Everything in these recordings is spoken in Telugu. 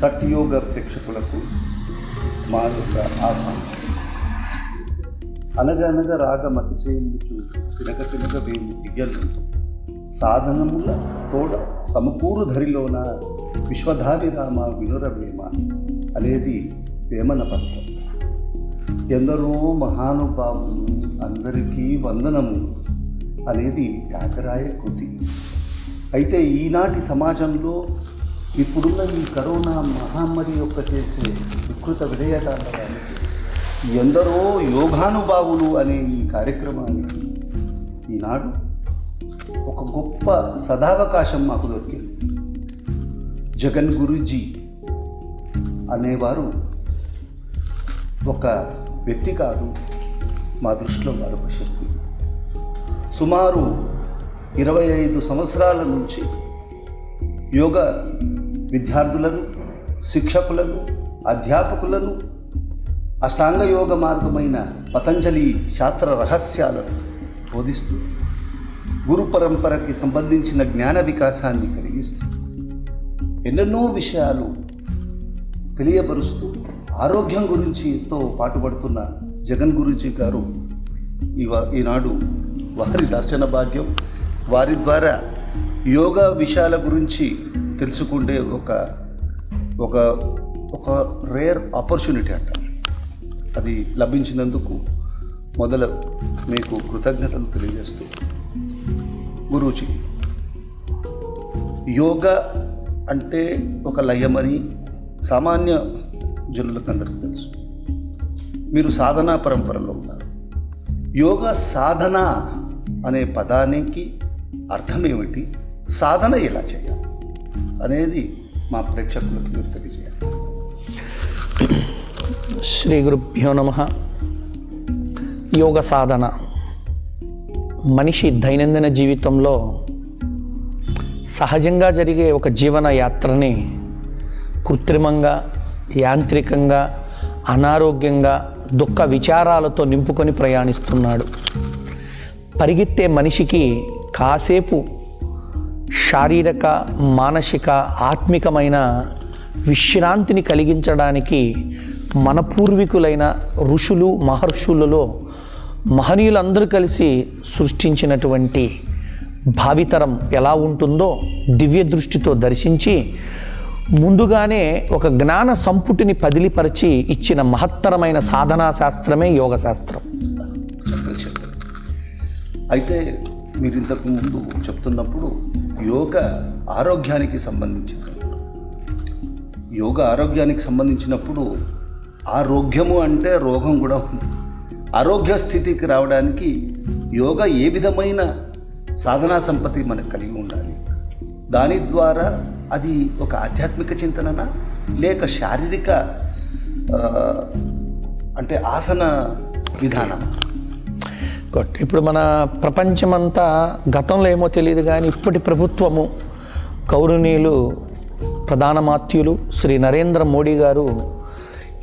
సట్యోగ ప్రేక్షకులకు మా యొక్క ఆహ్వానం. అనగనగా రాగమతిశయించు తినక తినక వేము దిగ్గలు సాధనముల తోడ సమకూరు ధరిలోన విశ్వధావిరామ వినురవేమ అనేది వేమన పత్రం. ఎందరో మహానుభావులు అందరికీ వందనము అనేది కాకరాయ కృతి. అయితే ఈనాటి సమాజంలో ఇప్పుడున్న ఈ కరోనా మహమ్మారి యొక్క చేసే వికృత విధేయతానికి ఎందరో యోగానుభావులు అనే ఈ కార్యక్రమానికి ఈనాడు ఒక గొప్ప సదావకాశం మాకు దొరికింది. జగన్ గురూజీ అనేవారు ఒక వ్యక్తి కాదు, మా దృష్టిలో వారు ఒక శక్తి. సుమారు 25 సంవత్సరాల నుంచి యోగా విద్యార్థులను, శిక్షకులను, అధ్యాపకులను అష్టాంగ యోగ మార్గమైన పతంజలి శాస్త్ర రహస్యాలను బోధిస్తూ గురు పరంపరకి సంబంధించిన జ్ఞాన వికాసాన్ని కలిగిస్తూ ఎన్నెన్నో విషయాలు తెలియపరుస్తూ ఆరోగ్యం గురించి ఎంతో పాటుపడుతున్న జగన్ గురూజీ గారు ఈనాడు వారి దర్శన భాగ్యం, వారి ద్వారా యోగా విషయాల గురించి తెలుసుకుంటే ఒక రేర్ ఆపర్చునిటీ అంటారు. అది లభించినందుకు మొదలు మీకు కృతజ్ఞతలు తెలియజేస్తూ, గురూజీ, యోగా అంటే ఒక లయమని సామాన్య జనులకు అందరికీ తెలుసు. మీరు సాధనా పరంపరలో ఉన్నారు. యోగా సాధన అనే పదానికి అర్థం ఏమిటి, సాధన ఎలా చేయాలి అనేది మా ప్రేక్షకులకు మీరు తెలియజేయాలి. శ్రీ గురుభ్యో నమః. యోగ సాధన మనిషి దైనందిన జీవితంలో సహజంగా జరిగే ఒక జీవన యాత్రని కృత్రిమంగా, యాంత్రికంగా, అనారోగ్యంగా, దుఃఖ విచారాలతో నింపుకొని ప్రయాణిస్తున్నాడు. పరిగెత్తే మనిషికి కాసేపు శారీరక, మానసిక, ఆత్మికమైన విశ్రాంతిని కలిగించడానికి మన పూర్వీకులైన ఋషులు, మహర్షులలో మహనీయులందరూ కలిసి సృష్టించినటువంటి భావితరం ఎలా ఉంటుందో దివ్య దృష్టితో దర్శించి ముందుగానే ఒక జ్ఞాన సంపుటిని పదిలిపరిచి ఇచ్చిన మహత్తరమైన సాధనా శాస్త్రమే యోగ శాస్త్రం. అయితే మీరు ఇంతకు ముందు చెప్తున్నప్పుడు యోగా ఆరోగ్యానికి సంబంధించింది. యోగా ఆరోగ్యానికి సంబంధించినప్పుడు ఆరోగ్యము అంటే రోగం కూడా ఉంది. ఆరోగ్య స్థితికి రావడానికి యోగా ఏ విధమైన సాధనా సంపత్తి మనకు కలిగి ఉండాలి, దాని ద్వారా అది ఒక ఆధ్యాత్మిక చింతననా లేక శారీరక అంటే ఆసన విధానం? ఇప్పుడు మన ప్రపంచమంతా గతంలో ఏమో తెలియదు కానీ ఇప్పటి ప్రభుత్వము గౌరవనీయులు ప్రధానమాత్యులు శ్రీ నరేంద్ర మోడీ గారు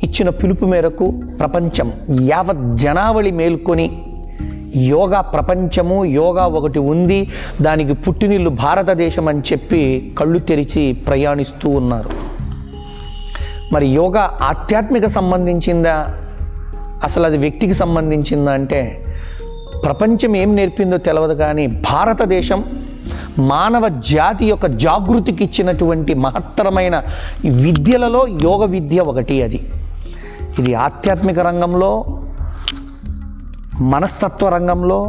ఇచ్చిన పిలుపు మేరకు ప్రపంచం యావత్ జనావళి మేల్కొని యోగా ప్రపంచము, యోగా ఒకటి ఉంది, దానికి పుట్టినిల్లు భారతదేశం అని చెప్పి కళ్ళు తెరిచి ప్రయాణిస్తూ ఉన్నారు. మరి యోగా ఆధ్యాత్మిక సంబంధించిందా, అసలు అది వ్యక్తికి సంబంధించిందా అంటే ప్రపంచం ఏం నేర్పిందో తెలియదు కానీ భారతదేశం మానవ జాతి యొక్క జాగృతికి ఇచ్చినటువంటి మహత్తరమైన విద్యలలో యోగ విద్య ఒకటి. ఇది ఆధ్యాత్మిక రంగంలో, మనస్తత్వ రంగంలో,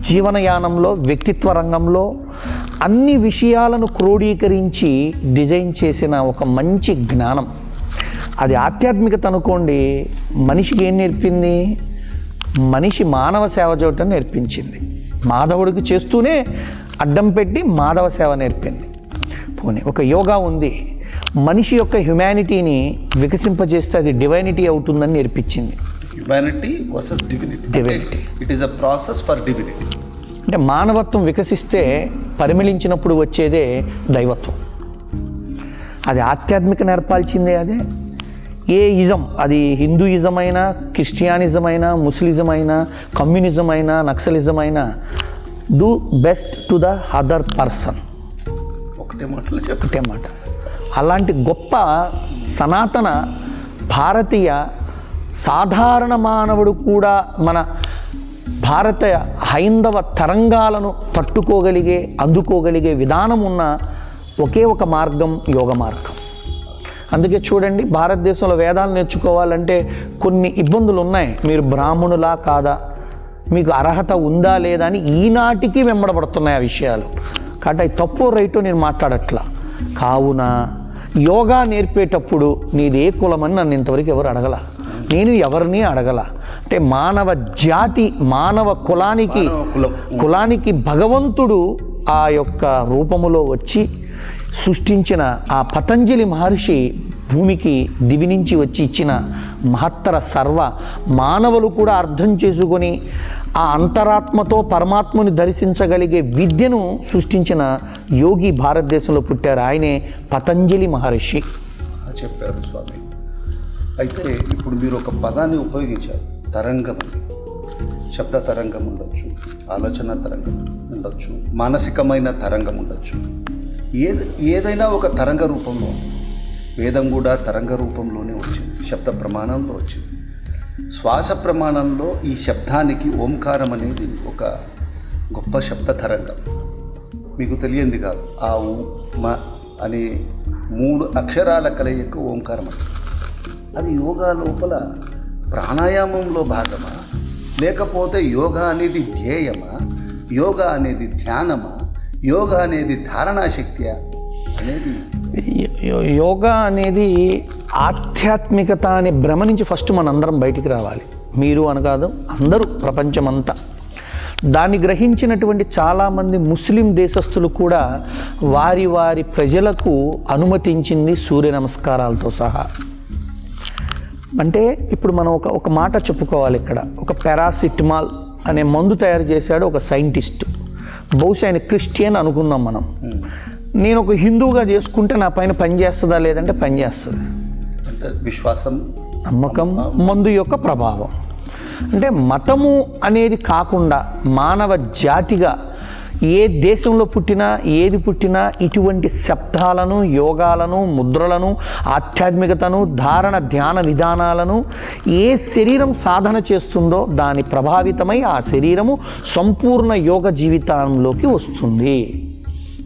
జీవనయానంలో, వ్యక్తిత్వ రంగంలో అన్ని విషయాలను క్రోడీకరించి డిజైన్ చేసిన ఒక మంచి జ్ఞానం. అది ఆధ్యాత్మికత అనుకోండి. మనిషికి ఏం నేర్పింది? మనిషి మానవ సేవ చేయటం నేర్పించింది. మాధవుడికి చేస్తూనే అడ్డం పెట్టి మాధవ సేవ నేర్పింది. పోనీ ఒక యోగా ఉంది, మనిషి యొక్క హ్యుమానిటీని వికసింపజేస్తే అది డివైనిటీ అవుతుందని నేర్పించింది. Humanity versus divinity. It is a process for divinity. అంటే మానవత్వం వికసిస్తే పరిమళించినప్పుడు వచ్చేదే దైవత్వం. అది ఆధ్యాత్మిక నేర్పాల్సిందే. అదే ఏ ఇజం, అది హిందూయిజం అయినా, క్రిస్టియానిజం అయినా, ముస్లిజం అయినా, కమ్యూనిజం అయినా, నక్సలిజం అయినా, do best to the other person. ఒకటే మాట. అలాంటి గొప్ప సనాతన భారతీయ సాధారణ మానవుడు కూడా మన భారత హైందవ తరంగాలను పట్టుకోగలిగే అందుకోగలిగే విధానం ఉన్న ఒకే ఒక మార్గం యోగ మార్గం. అందుకే చూడండి, భారతదేశంలో వేదాలు నేర్చుకోవాలంటే కొన్ని ఇబ్బందులు ఉన్నాయి. మీరు బ్రాహ్మణులా కాదా, మీకు అర్హత ఉందా లేదా అని ఈనాటికి వెంబడబడుతున్నాయి ఆ విషయాలు. కాబట్టి అవి తప్పు రైటో నేను మాట్లాడట్లా. కావున యోగా నేర్పేటప్పుడు నీది ఏ కులమని నన్ను ఇంతవరకు ఎవరు అడగల, నేను ఎవరిని అడగల. అంటే మానవ జాతి మానవ కులానికి భగవంతుడు ఆ యొక్క రూపములో వచ్చి సృష్టించిన ఆ పతంజలి మహర్షి భూమికి దివి నుంచి వచ్చి ఇచ్చిన మహత్తర సర్వ మానవులు కూడా అర్థం చేసుకొని ఆ అంతరాత్మతో పరమాత్మని దర్శించగలిగే విద్యను సృష్టించిన యోగి భారతదేశంలో పుట్టారు. ఆయనే పతంజలి మహర్షి. చెప్పారు స్వామి. అయితే ఇప్పుడు మీరు ఒక పదాన్ని ఉపయోగించారు, తరంగం. శబ్ద తరంగం ఉండొచ్చు, ఆలోచన తరంగం ఉండొచ్చు, మానసికమైన తరంగం ఉండొచ్చు. ఏదైనా ఒక తరంగ రూపంలో, వేదం కూడా తరంగ రూపంలోనే వచ్చింది, శబ్ద ప్రమాణంలో వచ్చింది. శ్వాస ప్రమాణంలో ఈ శబ్దానికి ఓంకారం అనేది ఒక గొప్ప శబ్ద తరంగం. మీకు తెలియంది కాదు, ఆ ఉ మ అనే 3 అక్షరాల కలయిక ఓంకారం అంటే. అది యోగా లోపల ప్రాణాయామంలో భాగమా, లేకపోతే యోగా అనేది ధ్యేయమా, యోగా అనేది ధ్యానమా, యోగా అనేది ధారణాశక్తి అనేది? యోగా అనేది ఆధ్యాత్మికత అనే భ్రమ నుంచి ఫస్ట్ మనందరం బయటికి రావాలి. మీరు అని కాదు, అందరూ, ప్రపంచమంతా. దాన్ని గ్రహించినటువంటి చాలామంది ముస్లిం దేశస్థులు కూడా వారి వారి ప్రజలకు అనుమతించింది సూర్య నమస్కారాలతో సహా. అంటే ఇప్పుడు మనం ఒక మాట చెప్పుకోవాలి. ఇక్కడ ఒక పారాసిటమాల్ అనే మందు తయారు చేశాడు ఒక సైంటిస్ట్. బహుశా ఆయన క్రిస్టియన్ అనుకుందాం మనం. నేను ఒక హిందువుగా చేసుకుంటే నా పైన పనిచేస్తుందా లేదంటే పనిచేస్తుంది. అంటే విశ్వాసం, నమ్మకం, మందు యొక్క ప్రభావం. అంటే మతము అనేది కాకుండా మానవ జాతిగా ఏ దేశంలో పుట్టినా ఏది పుట్టినా ఇటువంటి శబ్దాలను, యోగాలను, ముద్రలను, ఆధ్యాత్మికతను, ధారణ ధ్యాన విధానాలను ఏ శరీరం సాధన చేస్తుందో దాని ప్రభావితమై ఆ శరీరము సంపూర్ణ యోగ జీవితంలోకి వస్తుంది.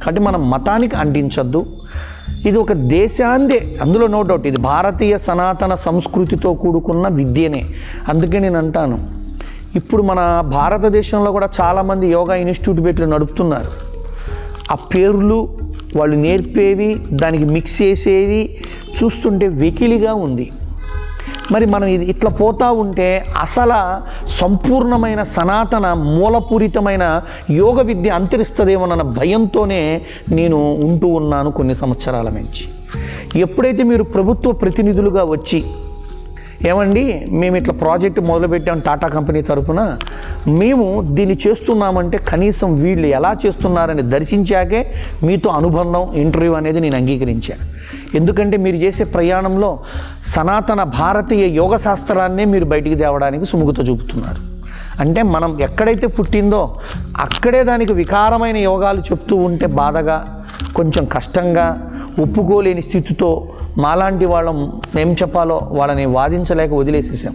కాబట్టి మనం మతానికి అంటించద్దు. ఇది ఒక దేశాందే, అందులో నో డౌట్. ఇది భారతీయ సనాతన సంస్కృతితో కూడుకున్న విద్యనే. అందుకే నేను అంటాను, ఇప్పుడు మన భారతదేశంలో కూడా చాలామంది యోగా ఇన్స్టిట్యూట్ పెట్టి నడుపుతున్నారు. ఆ పేర్లు, వాళ్ళు నేర్పేవి, దానికి మిక్స్ చేసేవి చూస్తుంటే వెకిలిగా ఉంది. మరి మనం ఇది ఇట్లా పోతూ ఉంటే అసలు సంపూర్ణమైన సనాతన మూలపూరితమైన యోగ విద్య అంతరిస్తుందేమోనన్న భయంతోనే నేను ఉంటూ ఉన్నాను కొన్ని సంవత్సరాల నుంచి. ఎప్పుడైతే మీరు ప్రభుత్వ ప్రతినిధులుగా వచ్చి, ఏమండి మేము ఇట్లా ప్రాజెక్టు మొదలుపెట్టాం టాటా కంపెనీ తరఫున, మేము దీన్ని చేస్తున్నామంటే కనీసం వీళ్ళు ఎలా చేస్తున్నారని దర్శించాకే మీతో అనుబంధం, ఇంటర్వ్యూ అనేది నేను అంగీకరించాను. ఎందుకంటే మీరు చేసే ప్రయాణంలో సనాతన భారతీయ యోగ శాస్త్రాన్నే మీరు బయటికి తేవడానికి సుముఖత చూపుతున్నారు. అంటే మనం ఎక్కడైతే పుట్టిందో అక్కడే దానికి వికారమైన యోగాలు చెప్తూ ఉంటే బాధగా, కొంచెం కష్టంగా, ఒప్పుకోలేని స్థితితో మాలాంటి వాళ్ళం ఏం చెప్పాలో వాళ్ళని వాదించలేక వదిలేసేసాం.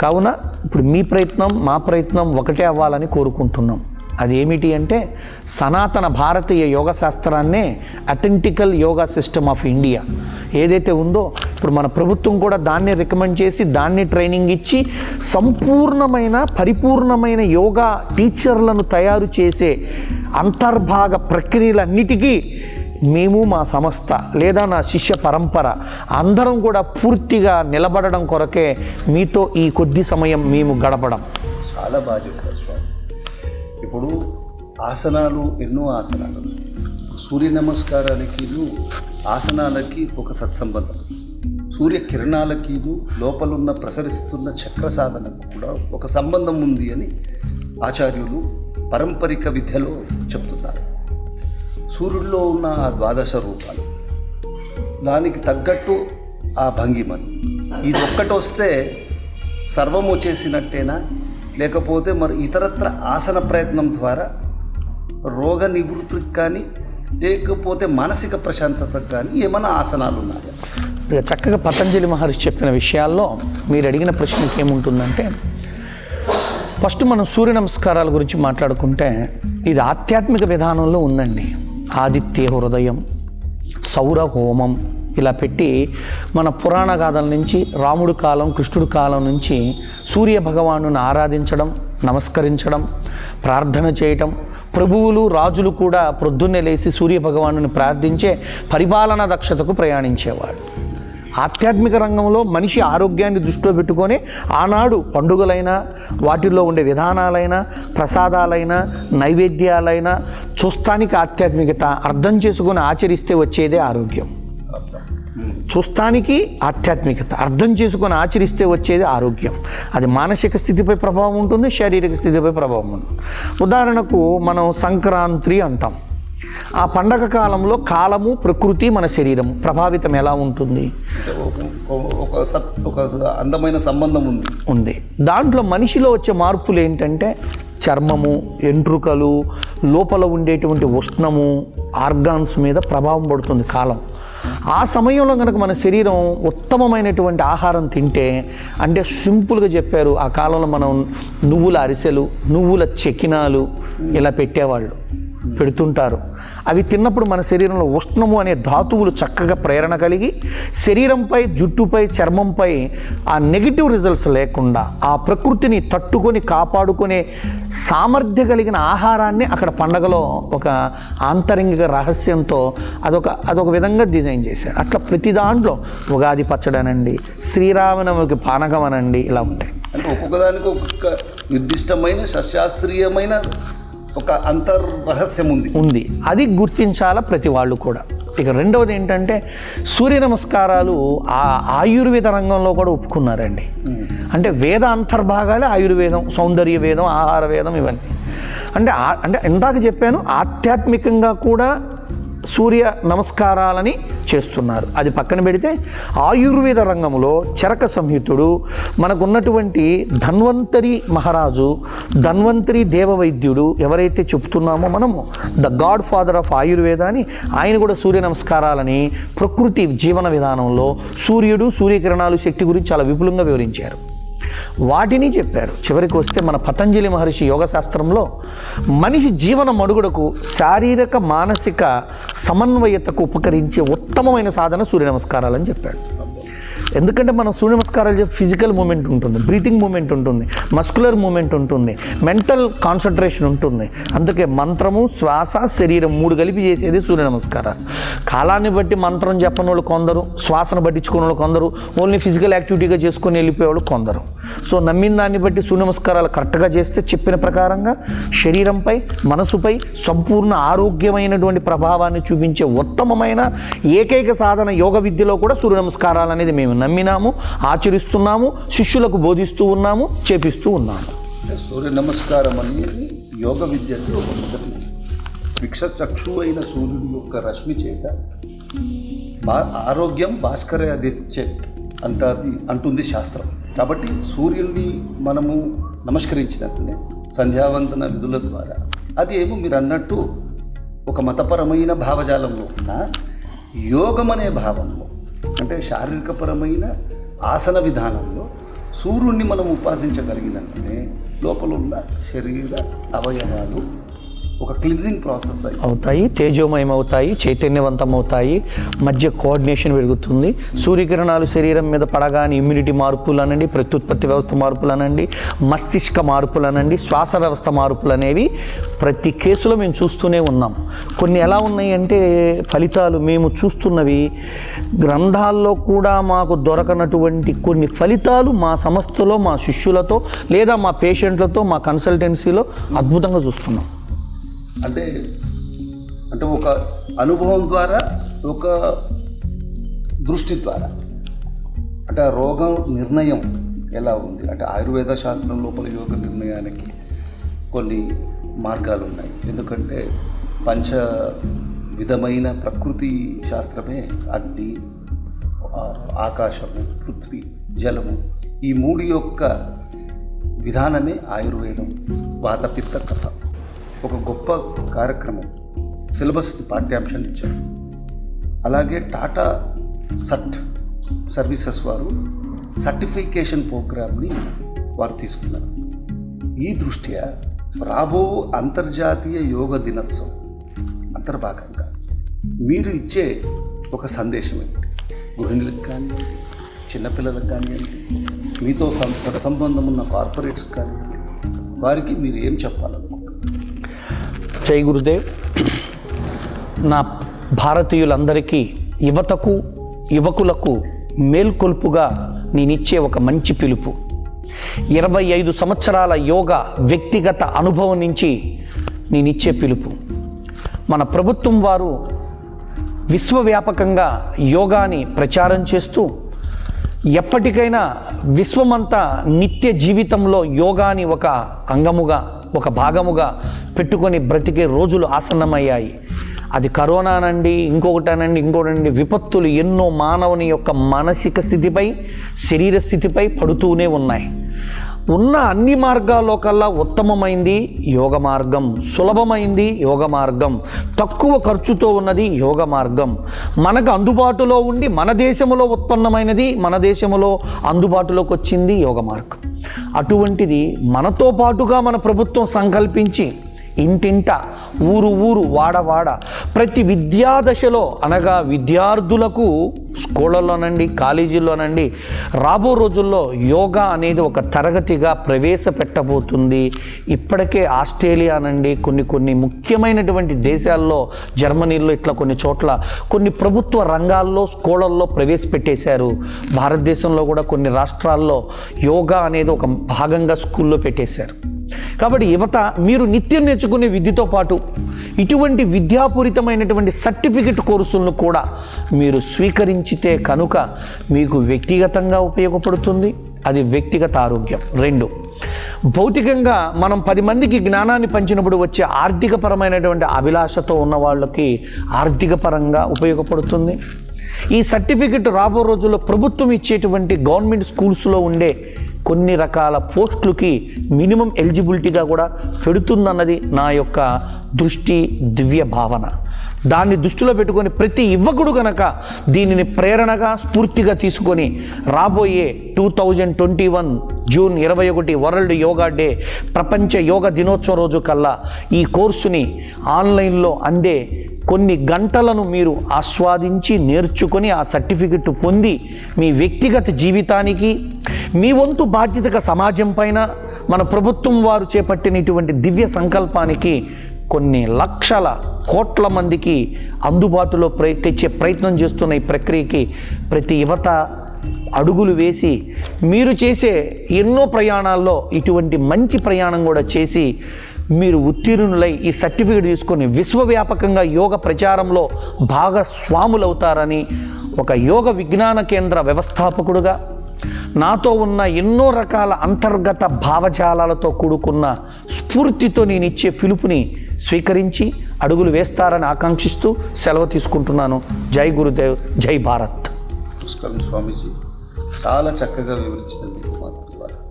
కావున ఇప్పుడు మీ ప్రయత్నం మా ప్రయత్నం ఒకటే అవ్వాలని కోరుకుంటున్నాం. అదేమిటి అంటే సనాతన భారతీయ యోగ శాస్త్రాన్నే అథెంటికల్ యోగా సిస్టమ్ ఆఫ్ ఇండియా ఏదైతే ఉందో ఇప్పుడు మన ప్రభుత్వం కూడా దాన్ని రికమెండ్ చేసి దాన్ని ట్రైనింగ్ ఇచ్చి సంపూర్ణమైన పరిపూర్ణమైన యోగా టీచర్లను తయారు చేసే అంతర్భాగ ప్రక్రియలన్నిటికీ మేము మా సంస్థ లేదా నా శిష్య పరంపర అందరం కూడా పూర్తిగా నిలబడడం కొరకే మీతో ఈ కొద్ది సమయం మేము గడపడం. చాలా బాగా చెప్పారు స్వామి. ఇప్పుడు ఆసనాలు, ఎన్నో ఆసనాలు, సూర్య నమస్కారాలకి ఆసనాలకి ఒక సత్సంబంధం, సూర్యకిరణాలకి లోపలున్న ప్రసరిస్తున్న చక్ర సాధనకు కూడా ఒక సంబంధం ఉంది అని ఆచార్యులు పారంపరిక విద్యలో చెప్తున్నారు. సూర్యుడిలో ఉన్న ఆ 12 రూపాలు, దానికి తగ్గట్టు ఆ భంగిమలు, ఇది ఒక్కటి వస్తే సర్వం వచ్చేసినట్టేనా, లేకపోతే మరి ఇతరత్ర ఆసన ప్రయత్నం ద్వారా రోగ నివృత్తికి కానీ లేకపోతే మానసిక ప్రశాంతతకు కానీ ఏమైనా ఆసనాలు ఉన్నాయా? ఇక చక్కగా పతంజలి మహర్షి చెప్పిన విషయాల్లో మీరు అడిగిన ప్రశ్నకి ఏముంటుందంటే, ఫస్ట్ మనం సూర్య నమస్కారాల గురించి మాట్లాడుకుంటే ఇది ఆధ్యాత్మిక విధానంలో ఉందండి. ఆదిత్య హృదయం, సౌర హోమం ఇలా పెట్టి మన పురాణ గాథల నుంచి రాముడి కాలం, కృష్ణుడి కాలం నుంచి సూర్య భగవానుని ఆరాధించడం, నమస్కరించడం, ప్రార్థన చేయటం. ప్రభువులు, రాజులు కూడా ప్రొద్దున్నే లేచి సూర్య భగవానుని ప్రార్థించే పరిపాలనా దక్షతకు ప్రయాణించేవాడు. ఆధ్యాత్మిక రంగంలో మనిషి ఆరోగ్యాన్ని దృష్టిలో పెట్టుకొని ఆనాడు పండుగలైనా, వాటిల్లో ఉండే విధానాలైనా, ప్రసాదాలైనా, నైవేద్యాలైనా చూస్తానికి ఆధ్యాత్మికత, అర్థం చేసుకొని ఆచరిస్తే వచ్చేదే ఆరోగ్యం. చూస్తానికి ఆధ్యాత్మికత, అర్థం చేసుకొని ఆచరిస్తే వచ్చేది ఆరోగ్యం. అది మానసిక స్థితిపై ప్రభావం ఉంటుంది, శారీరక స్థితిపై ప్రభావం ఉంటుంది. ఉదాహరణకు మనం సంక్రాంతి అంటాం. ఆ పండగ కాలంలో కాలము, ప్రకృతి, మన శరీరము ప్రభావితం ఎలా ఉంటుంది? ఒక అందమైన సంబంధం ఉంది. దాంట్లో మనిషిలో వచ్చే మార్పులు ఏంటంటే చర్మము, ఎంట్రుకలు, లోపల ఉండేటువంటి ఉష్ణము, ఆర్గాన్స్ మీద ప్రభావం పడుతుంది కాలం. ఆ సమయంలో కనుక మన శరీరం ఉత్తమమైనటువంటి ఆహారం తింటే, అంటే సింపుల్గా చెప్పారు, ఆ కాలంలో మనం నువ్వుల అరిసెలు, నువ్వుల చెకినాలు ఇలా పెట్టేవాళ్ళు, పెడుతుంటారు. అవి తిన్నప్పుడు మన శరీరంలో ఉష్ణము అనే ధాతువులు చక్కగా ప్రేరణ కలిగి శరీరంపై, జుట్టుపై, చర్మంపై ఆ నెగిటివ్ రిజల్ట్స్ లేకుండా ఆ ప్రకృతిని తట్టుకొని కాపాడుకునే సామర్థ్యం కలిగిన ఆహారాన్ని అక్కడ పండగలో ఒక ఆంతరంగిక రహస్యంతో అదొక విధంగా డిజైన్ చేశారు. అట్లా ప్రతి దాంట్లో ఉగాది పచ్చడి అనండి, శ్రీరామనవమికి పానకం అనండి, ఇలా ఉంటాయి. అంటే ఒక్కొక్కదానికి ఒక్కొక్క నిర్దిష్టమైన శాస్త్రీయమైన ఒక అంతర్రహస్యం ఉంది. అది గుర్తించాలా ప్రతి వాళ్ళు కూడా. ఇక రెండవది ఏంటంటే సూర్య నమస్కారాలు ఆయుర్వేద రంగంలో కూడా ఒప్పుకున్నారండి. అంటే వేద అంతర్భాగాలే ఆయుర్వేదం, సౌందర్య వేదం, ఆహార వేదం, ఇవన్నీ. అంటే ఇందాక చెప్పాను, ఆధ్యాత్మికంగా కూడా సూర్య నమస్కారాలని చేస్తున్నారు. అది పక్కన పెడితే ఆయుర్వేద రంగంలో చరక సంహితుడు, మనకున్నటువంటి ధన్వంతరి మహారాజు, ధన్వంతరి దేవవైద్యుడు ఎవరైతే చెప్తున్నామో మనము the God father of Ayurveda అని, ఆయన కూడా సూర్య నమస్కారాలని ప్రకృతి జీవన విధానంలో సూర్యుడు, సూర్యకిరణాలు, శక్తి గురించి చాలా విపులంగా వివరించారు. వాటిని చెప్పారు. చివరికి వస్తే మన పతంజలి మహర్షి యోగ శాస్త్రంలో మనిషి జీవన మడుగుడకు శారీరక, మానసిక సమన్వయతకు ఉపకరించే ఉత్తమమైన సాధన సూర్య నమస్కారాలని చెప్పాడు. ఎందుకంటే మనం సూర్య నమస్కారాలు చెప్పి ఫిజికల్ మూమెంట్ ఉంటుంది, బ్రీతింగ్ మూమెంట్ ఉంటుంది, మస్కులర్ మూమెంట్ ఉంటుంది, మెంటల్ కాన్సన్ట్రేషన్ ఉంటుంది. అందుకే మంత్రము, శ్వాస, శరీరం 3 కలిపి చేసేది సూర్య నమస్కారాలు. కాలాన్ని బట్టి మంత్రం చెప్పని వాళ్ళు కొందరు, శ్వాసను పట్టించుకునే వాళ్ళు కొందరు, ఓన్లీ ఫిజికల్ యాక్టివిటీగా చేసుకొని వెళ్ళిపోయేవాళ్ళు కొందరు. సో నమ్మిన దాన్ని బట్టి సూర్య నమస్కారాలు కరెక్ట్గా చేస్తే చెప్పిన ప్రకారంగా శరీరంపై, మనసుపై సంపూర్ణ ఆరోగ్యమైనటువంటి ప్రభావాన్ని చూపించే ఉత్తమమైన ఏకైక సాధన యోగ విద్యలో కూడా సూర్య నమస్కారాలు అనేది మేము నమ్మినాము, ఆచరిస్తున్నాము, శిష్యులకు బోధిస్తూ ఉన్నాము, చేపిస్తూ ఉన్నాము. సూర్య నమస్కారం అనేది యోగ విద్యలో ఒక మొదటి విక్షచక్షు అయిన సూర్యుడి యొక్క రశ్మి చేత ఆరోగ్యం భాస్కరదిచ్చేత్ అంటుంది శాస్త్రం. కాబట్టి సూర్యుడిని మనము నమస్కరించినట్లే సంధ్యావందన విధుల ద్వారా, అది ఏమో మీరు అన్నట్టు ఒక మతపరమైన భావజాలంలో ఉన్న యోగం అనే భావంలో, అంటే శారీరకపరమైన ఆసన విధానంలో సూర్యుడిని మనం ఉపాసించగలిగినట్లే లోపల ఉన్న శరీర అవయవాలు ఒక క్లిన్జింగ్ ప్రాసెస్ అవుతాయి, తేజోమయం అవుతాయి, చైతన్యవంతం అవుతాయి, మధ్య కోఆర్డినేషన్ పెరుగుతుంది. సూర్యకిరణాలు శరీరం మీద పడగానే ఇమ్యూనిటీ మార్పులు అనండి, ప్రత్యుత్పత్తి వ్యవస్థ మార్పులు అనండి, మస్తిష్క మార్పులు అనండి, శ్వాస వ్యవస్థ మార్పులు అనేవి ప్రతి కేసులో మేము చూస్తూనే ఉన్నాం. కొన్ని ఎలా ఉన్నాయి అంటే ఫలితాలు మేము చూస్తున్నవి గ్రంథాల్లో కూడా మాకు దొరకనటువంటి కొన్ని ఫలితాలు మా సంస్థలో, మా శిష్యులతో లేదా మా పేషెంట్లతో, మా కన్సల్టెన్సీలో అద్భుతంగా చూస్తున్నాం. అంటే ఒక అనుభవం ద్వారా, ఒక దృష్టి ద్వారా, అంటే ఆ రోగం నిర్ణయం ఎలా ఉంది అంటే ఆయుర్వేద శాస్త్రం లోపల యోగ నిర్ణయానికి కొన్ని మార్గాలు ఉన్నాయి. ఎందుకంటే పంచ విధమైన ప్రకృతి శాస్త్రమే అగ్ని, ఆకాశము, పృథ్వీ, జలము, ఈ 3 యొక్క విధానమే ఆయుర్వేదం. వాత, పిత్త, కఫ ఒక గొప్ప కార్యక్రమం. సిలబస్ పాఠ్యాంశాన్ని ఇచ్చారు. అలాగే టాటా సర్వీసెస్ వారు సర్టిఫికేషన్ ప్రోగ్రామ్ని వారు తీసుకున్నారు. ఈ దృష్ట్యా రాబో అంతర్జాతీయ యోగ దినోత్సవం అంతర్భాగంగా మీరు ఇచ్చే ఒక సందేశం ఏంటి? గృహిణులకు కానివ్వండి, చిన్నపిల్లలకు కానివ్వండి, మీతో సంబంధం ఉన్న కార్పొరేట్స్కి కానివ్వండి, వారికి మీరు ఏం చెప్పాలనుకుంటున్నారు? జై గురుదేవ్. నా భారతీయులందరికీ, యువతకు, యువకులకు మేల్కొల్పుగా నేనిచ్చే ఒక మంచి పిలుపు. 25 సంవత్సరాల యోగా వ్యక్తిగత అనుభవం నుంచి నేనిచ్చే పిలుపు. మన ప్రభుత్వం వారు విశ్వవ్యాపకంగా యోగాని ప్రచారం చేస్తూ ఎప్పటికైనా విశ్వమంతా నిత్య జీవితంలో యోగాని ఒక అంగముగా, ఒక భాగముగా పెట్టుకొని బ్రతికే రోజులు ఆసన్నమయ్యాయి. అది కరోనానండి, ఇంకొకటండి, విపత్తులు ఎన్నో మానవుని యొక్క మానసిక స్థితిపై, శరీర స్థితిపై పడుతూనే ఉన్నాయి. ఉన్న అన్ని మార్గాల్లో కల్లా ఉత్తమమైంది యోగ మార్గం, సులభమైంది యోగ మార్గం, తక్కువ ఖర్చుతో ఉన్నది యోగ మార్గం, మనకు అందుబాటులో ఉండి మన దేశంలో ఉత్పన్నమైనది, మన దేశంలో అందుబాటులోకి వచ్చింది యోగ మార్గం. అటువంటిది మనతో పాటుగా మన ప్రభుత్వం సంకల్పించి ఇంటింట, ఊరు, వాడ ప్రతి విద్యాదశలో అనగా విద్యార్థులకు స్కూళ్ళలోనండి, కాలేజీల్లోనండి రాబో రోజుల్లో యోగా అనేది ఒక తరగతిగా ప్రవేశపెట్టబోతుంది. ఇప్పటికే ఆస్ట్రేలియానండి, కొన్ని ముఖ్యమైనటువంటి దేశాల్లో, జర్మనీలో ఇట్లా కొన్ని చోట్ల కొన్ని ప్రభుత్వ రంగాల్లో స్కూళ్ళల్లో ప్రవేశపెట్టేశారు. భారతదేశంలో కూడా కొన్ని రాష్ట్రాల్లో యోగా అనేది ఒక భాగంగా స్కూల్లో పెట్టేశారు. కాబట్టి యువత, మీరు నిత్యం నేర్చుకునే విద్యతో పాటు ఇటువంటి విద్యాపూరితమైనటువంటి సర్టిఫికెట్ కోర్సులను కూడా మీరు స్వీకరించితే కనుక మీకు వ్యక్తిగతంగా ఉపయోగపడుతుంది. అది వ్యక్తిగత ఆరోగ్యం. 2, భౌతికంగా మనం 10 మందికి జ్ఞానాన్ని పంచినప్పుడు వచ్చే ఆర్థికపరమైనటువంటి అభిలాషతో ఉన్న వాళ్ళకి ఆర్థిక పరంగా ఉపయోగపడుతుంది. ఈ సర్టిఫికెట్ రాబో రోజుల్లో ప్రభుత్వం ఇచ్చేటువంటి గవర్నమెంట్ స్కూల్స్లో ఉండే కొన్ని రకాల పోస్టులకి మినిమం ఎలిజిబిలిటీగా కూడా పెడుతుందన్నది నా యొక్క దృష్టి, దివ్య భావన. దాన్ని దృష్టిలో పెట్టుకొని ప్రతి యువకుడు గనక దీనిని ప్రేరణగా, స్ఫూర్తిగా తీసుకొని రాబోయే 2021 జూన్ 21 వరల్డ్ యోగా డే, ప్రపంచ యోగ దినోత్సవం రోజు కల్లా ఈ కోర్సుని ఆన్లైన్లో అందే కొన్ని గంటలను మీరు ఆస్వాదించి నేర్చుకొని ఆ సర్టిఫికెట్ పొంది మీ వ్యక్తిగత జీవితానికి, మీ వంతు బాధ్యతగా సమాజం పైన మన ప్రభుత్వం వారు చేపట్టిన ఇటువంటి దివ్య సంకల్పానికి కొన్ని లక్షల కోట్ల మందికి అందుబాటులో తెచ్చే ప్రయత్నం చేస్తున్న ఈ ప్రక్రియకి ప్రతి యువత అడుగులు వేసి, మీరు చేసే ఎన్నో ప్రయాణాల్లో ఇటువంటి మంచి ప్రయాణం కూడా చేసి మీరు ఉత్తీర్ణులై ఈ సర్టిఫికేట్ తీసుకొని విశ్వవ్యాపకంగా యోగ ప్రచారంలో భాగస్వాములవుతారని ఒక యోగ విజ్ఞాన కేంద్ర వ్యవస్థాపకుడుగా నాతో ఉన్న ఎన్నో రకాల అంతర్గత భావజాలాలతో కూడుకున్న స్ఫూర్తితో నేను ఇచ్చే పిలుపుని స్వీకరించి అడుగులు వేస్తారని ఆకాంక్షిస్తూ సెలవు తీసుకుంటున్నాను. జై గురుదేవ్, జై భారత్. నమస్కారం స్వామీజీ, చాలా చక్కగా వివరించినందుకు మా ధన్యవాదాలు.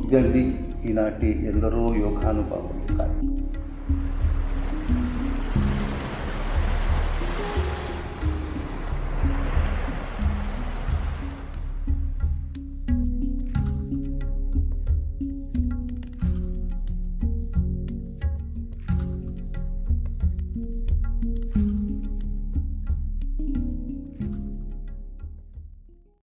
ఇదండి ఈనాటి ఎందరో యోగానుభవం.